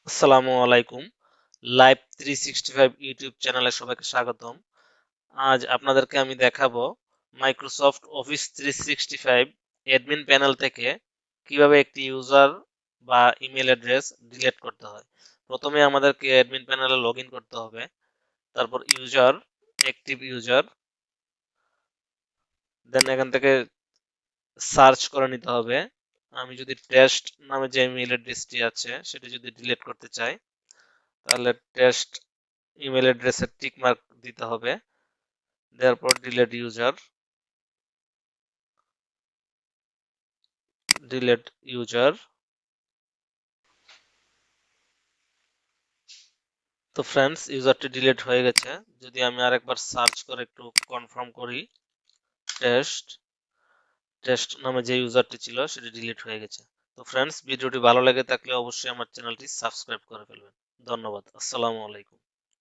আসসালামু আলাইকুম। Live 365 YouTube চ্যানেলে সবাইকে স্বাগতম। আজ আপনাদেরকে আমি দেখাবো মাইক্রোসফট অফিস 365 অ্যাডমিন প্যানেল থেকে কিভাবে একটি ইউজার বা ইমেল অ্যাড্রেস ডিলিট করতে হয়। প্রথমে আমাদেরকে অ্যাডমিন প্যানেলে লগ ইন করতে হবে, তারপর ইউজার, অ্যাক্টিভ ইউজার, দেন এখান থেকে সার্চ করে নিতে হবে। আমি যদি টেস্ট নামে যে ইমেল অ্যাড্রেসটি আছে সেটি যদি ডিলিট করতে চাই, তাহলে টেস্ট ইমেল অ্যাড্রেসের টিক মার্ক দিতে হবে, দেওয়ার পর ডিলেট ইউজার। তো ফ্রেন্ডস, ইউজারটি ডিলিট হয়ে গেছে। যদি আমি আরেকবার সার্চ করে একটু কনফার্ম করি, টেস্ট টেস্ট নামে যে ইউজারটি ছিল সেটি ডিলিট হয়ে গেছে। তো ফ্রেন্ডস, ভিডিওটি ভালো লেগে থাকলে অবশ্যই আমার চ্যানেলটি সাবস্ক্রাইব করে ফেলবেন। ধন্যবাদ। আসসালামু আলাইকুম।